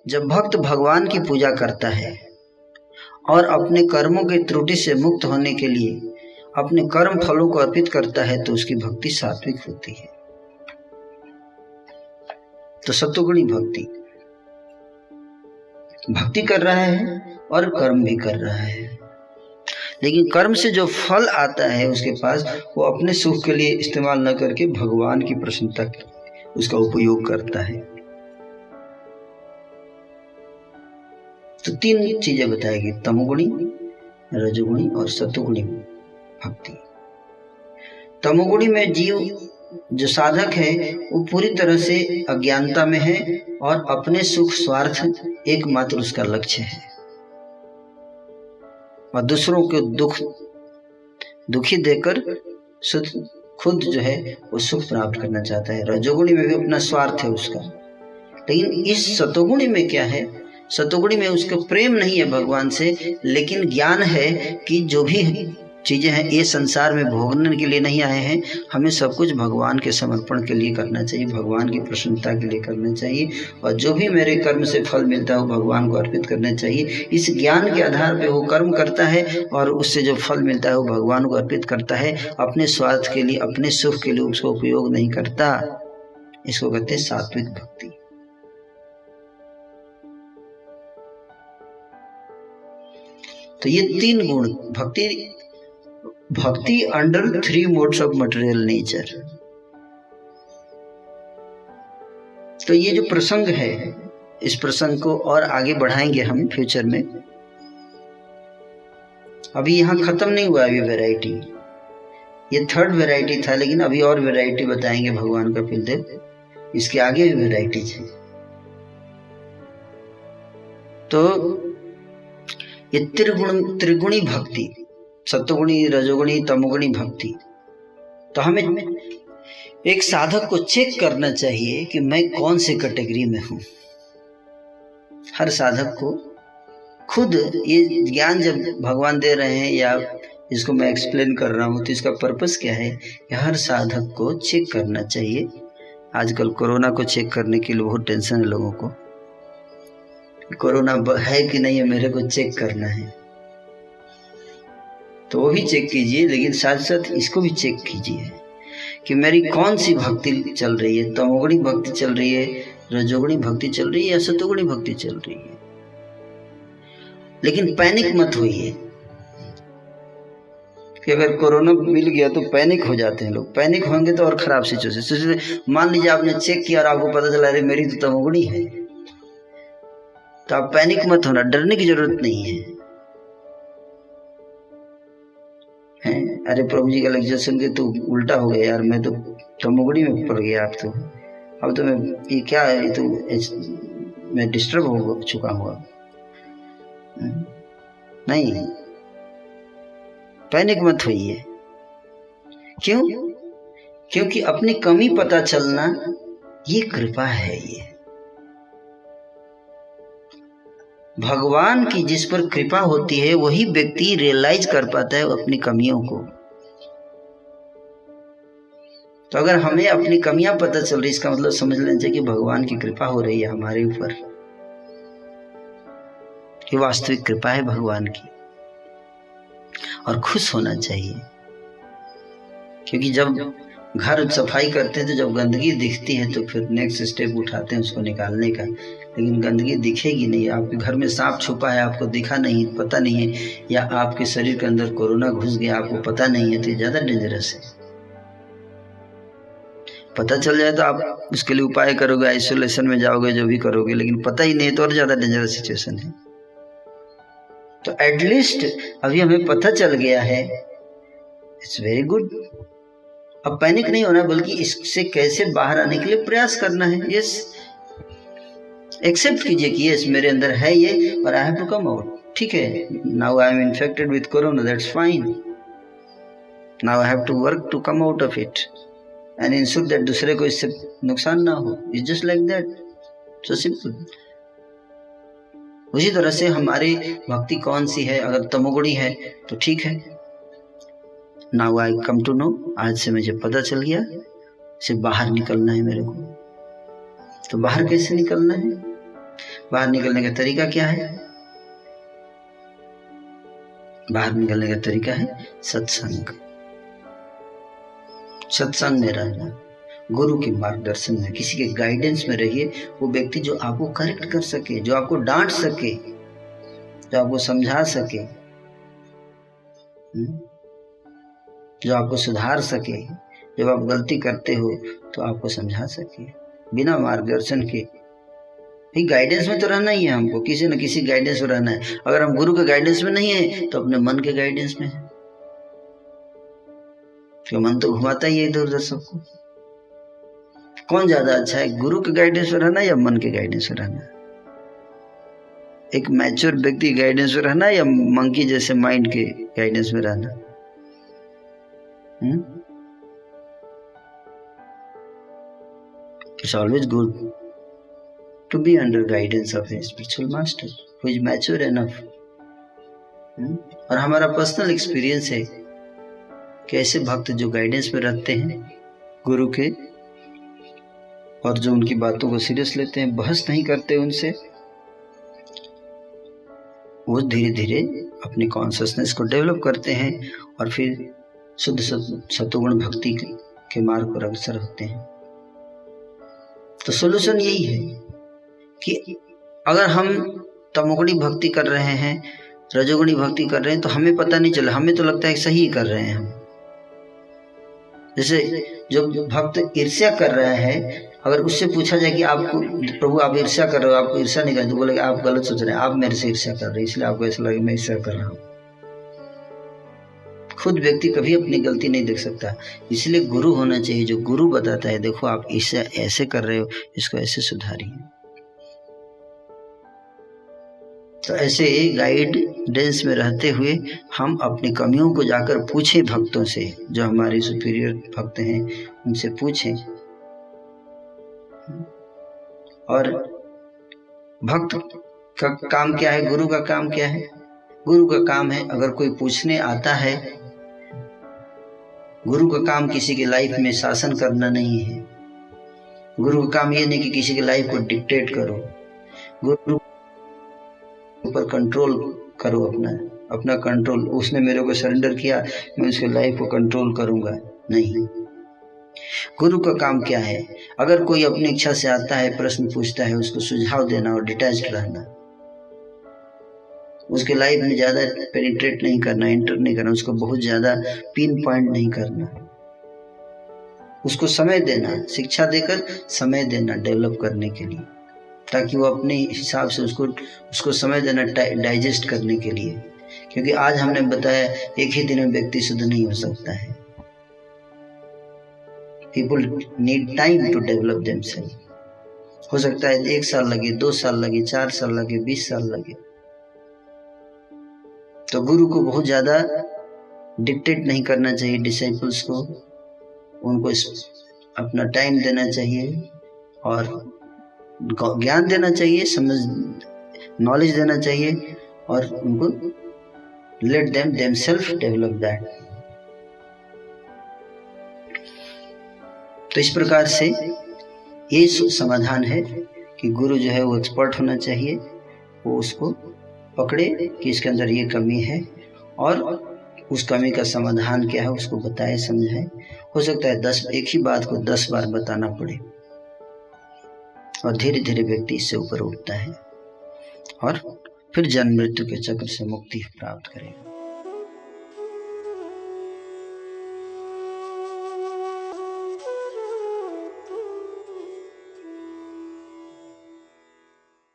जब भक्त भगवान की पूजा करता है और अपने कर्मों की त्रुटि से मुक्त होने के लिए अपने कर्म फलों को अर्पित करता है तो उसकी भक्ति सात्विक होती है। तो सत्वगुणी भक्ति भक्ति कर रहा है और कर्म भी कर रहा है, लेकिन कर्म से जो फल आता है उसके पास वो अपने सुख के लिए इस्तेमाल न करके भगवान की प्रसन्नता के उसका उपयोग करता है। तो 3 चीजें बताएगी, तमोगुणी, रजोगुणी और सत्वगुणी भक्ति। तमोगुणी में जीव जो साधक है वो पूरी तरह से अज्ञानता में है और अपने सुख स्वार्थ एकमात्र उसका लक्ष्य है और दूसरों को दुखी देकर खुद जो है वो सुख प्राप्त करना चाहता है। रजोगुणी में भी अपना स्वार्थ है उसका, लेकिन इस सतोगुणी में क्या है, सतोगुणी में उसका प्रेम नहीं है भगवान से, लेकिन ज्ञान है कि जो भी चीजें हैं ये संसार में भोगने के लिए नहीं आए हैं, हमें सब कुछ भगवान के समर्पण के लिए करना चाहिए, भगवान की प्रसन्नता के लिए करना चाहिए और जो भी मेरे कर्म से फल मिलता है वो भगवान को अर्पित करना चाहिए। इस ज्ञान के आधार पे वो कर्म करता है और उससे जो फल मिलता है वो भगवान को अर्पित करता है, अपने स्वार्थ के लिए, अपने सुख के लिए उसका उपयोग नहीं करता। इसको कहते हैं सात्विक भक्ति। तो ये 3 गुण भक्ति under 3 modes of material nature. तो ये जो प्रसंग है, इस प्रसंग को और आगे बढ़ाएंगे हम फ्यूचर में। अभी यहाँ खत्म नहीं हुआ अभी वैरायटी, ये 3rd वैरायटी था, लेकिन अभी और वैरायटी बताएंगे भगवान कपिल देव, इसके आगे भी वैरायटीज है। तो ये त्रिगुणी भक्ति, सत्वगुणी, रजोगुणी, तमोगुणी भक्ति। तो हमें एक साधक को चेक करना चाहिए कि मैं कौन से कैटेगरी में हूं। हर साधक को खुद ये ज्ञान जब भगवान दे रहे हैं या इसको मैं एक्सप्लेन कर रहा हूं तो इसका पर्पस क्या है कि हर साधक को चेक करना चाहिए। आजकल कोरोना को चेक करने के लिए बहुत टेंशन है लोगों को, कोरोना है कि नहीं है मेरे को चेक करना है, तो वो भी चेक कीजिए, लेकिन साथ साथ इसको भी चेक कीजिए कि मेरी कौन सी भक्ति चल रही है, तमोगुणी भक्ति चल रही है, रजोगुणी भक्ति चल रही है या सत्वगुणी भक्ति चल रही है। लेकिन पैनिक मत होइए कि अगर कोरोना मिल गया तो पैनिक हो जाते हैं लोग। पैनिक होंगे तो और खराब सिचुएशन। मान लीजिए आपने चेक किया और आपको पता चला अरे मेरी तो तमोगुणी है, तो आप पैनिक मत होना, डरने की जरूरत नहीं है। अरे प्रभु जी का लेक्चर सुन के तो उल्टा हो गया यार, मैं तो तमोगुणी में पड़ गया, आप तो अब तो मैं ये क्या है, तो मैं डिस्टर्ब हो चुका हुआ। नहीं, पैनिक मत होइए। क्यों? क्योंकि अपनी कमी पता चलना ये कृपा है। ये भगवान की जिस पर कृपा होती है वही व्यक्ति रियलाइज कर पाता है अपनी कमियों को। तो अगर हमें अपनी कमियां पता चल रही, इसका मतलब समझ लेना चाहिए कि भगवान की कृपा हो रही है हमारे ऊपर। ये वास्तविक कृपा है भगवान की और खुश होना चाहिए। क्योंकि जब घर सफाई करते हैं तो जब गंदगी दिखती है तो फिर नेक्स्ट स्टेप उठाते हैं उसको निकालने का, लेकिन गंदगी दिखेगी नहीं। आपके घर में सांप छुपा है, आपको दिखा नहीं, पता नहीं है, या आपके शरीर के अंदर कोरोना घुस गया, आपको पता नहीं है, तो ये ज्यादा डेंजरस है। पता चल जाए तो आप उसके लिए उपाय करोगे, आइसोलेशन में जाओगे, जो भी करोगे, लेकिन पता ही नहीं तो और ज्यादा डेंजरस सिचुएशन है। तो एटलीस्ट अभी हमें पता चल गया है, इट्स वेरी गुड। अब पैनिक नहीं होना, बल्कि इससे कैसे बाहर आने के लिए प्रयास करना है। यस, एक्सेप्ट कीजिए कि यस मेरे अंदर है ये और I have to come out. ठीक है, now I am infected with corona, that's fine. Now I have to work to come out of it and ensure that दूसरे को इससे नुकसान ना हो। It's just like that, so simple. उसी तरह से हमारी भक्ति कौन सी है, अगर तमोगुणी है तो ठीक है, now I come to know, आज से मुझे पता चल गया, से बाहर निकलना है मेरे को। तो बाहर कैसे निकलना है? बाहर निकलने का तरीका क्या है? बाहर निकलने का तरीका है सत्संग। सत्संग में रहना, गुरु के मार्गदर्शन में, किसी के गाइडेंस में रहिए। वो व्यक्ति जो आपको करेक्ट कर सके, जो आपको डांट सके, जो आपको समझा सके, जो आपको सुधार सके। जब आप गलती करते हो तो आपको समझा सके, बिना मार्गदर्शन के। भाई गाइडेंस में तो रहना ही है हमको, किसी न किसी गाइडेंस में रहना है। अगर हम गुरु के गाइडेंस में नहीं है तो अपने मन के गाइडेंस में है, क्यों मन तो घुमाता ही है इधर उधर सबको। कौन ज्यादा अच्छा है, गुरु के गाइडेंस में रहना या मन के गाइडेंस में रहना? एक मैच्योर व्यक्ति गाइडेंस में रहना या मंकी जैसे माइंड के गाइडेंस में रहना? It's always good to be under guidance of a spiritual master who is mature enough. और हमारा पर्सनल एक्सपीरियंस है कि ऐसे भक्त जो गाइडेंस में रहते हैं गुरु के, और जो उनकी बातों को सीरियस लेते हैं, बहस नहीं करते उनसे, वो धीरे धीरे अपनी कॉन्शियसनेस को डेवलप करते हैं और फिर शुद्ध सत्वगुण भक्ति के मार्ग पर अग्रसर होते हैं। तो सोल्यूशन यही है कि अगर हम तमोगुणी भक्ति कर रहे हैं, रजोगुणी भक्ति कर रहे हैं, तो हमें पता नहीं चला, हमें तो लगता है सही ही कर रहे हैं हम। जैसे जो भक्त ईर्ष्या कर रहा है, अगर उससे पूछा जाए कि आपको प्रभु आप ईर्ष्या कर रहे हो, आपको ईर्ष्या नहीं कर, तो बोलेगा आप गलत सोच रहे हैं, आप मेरे से ईर्ष्या कर रहे हैं, इसलिए आपको ऐसा लगे मैं ईर्ष्या कर रहा हूँ। खुद व्यक्ति कभी अपनी गलती नहीं देख सकता, इसलिए गुरु होना चाहिए जो गुरु बताता है देखो आप इसे ऐसे कर रहे हो, इसको ऐसे सुधारिए। तो ऐसे गाइडेंस में रहते हुए हम अपनी कमियों को जाकर पूछें भक्तों से, जो हमारे सुपीरियर भक्त हैं उनसे पूछें। और भक्त का काम क्या है, गुरु का काम क्या है? गुरु का काम है, अगर कोई पूछने आता है, गुरु का काम किसी की लाइफ में शासन करना नहीं है। गुरु का काम ये नहीं कि किसी की लाइफ को डिक्टेट करो, गुरु ऊपर कंट्रोल करो, अपना कंट्रोल। उसने मेरे को सरेंडर किया, मैं उसकी लाइफ को कंट्रोल करूंगा, नहीं। गुरु का काम क्या है? अगर कोई अपनी इच्छा से आता है, प्रश्न पूछता है, उसको सुझाव देना और डिटैच्ड रहना, उसके लाइफ में ज्यादा पेनिट्रेट नहीं करना, एंटर नहीं करना, उसको बहुत ज्यादा पिन पॉइंट नहीं करना, उसको समय देना, शिक्षा देकर समय देना डेवलप करने के लिए, ताकि वो अपने हिसाब से उसको समय देना डाइजेस्ट करने के लिए। क्योंकि आज हमने बताया एक ही दिन में व्यक्ति शुद्ध नहीं हो सकता है। People need time to develop themself. हो सकता है 1 साल लगे, 2 साल लगे, 4 साल लगे, 20 साल लगे। तो गुरु को बहुत ज्यादा डिक्टेट नहीं करना चाहिए डिसाइपल्स को, उनको अपना टाइम देना चाहिए और ज्ञान देना चाहिए, नॉलेज देना चाहिए, और उनको let them self develop that. तो इस प्रकार से ये समाधान है कि गुरु जो है वो एक्सपर्ट होना चाहिए, वो उसको पकड़े कि इसके अंदर ये कमी है और उस कमी का समाधान क्या है उसको बताए समझाए। हो सकता है एक ही बात को 10 बार बताना पड़े, और धीरे धीरे व्यक्ति इससे ऊपर उठता है और फिर जन्म मृत्यु के चक्र से मुक्ति प्राप्त करेगा।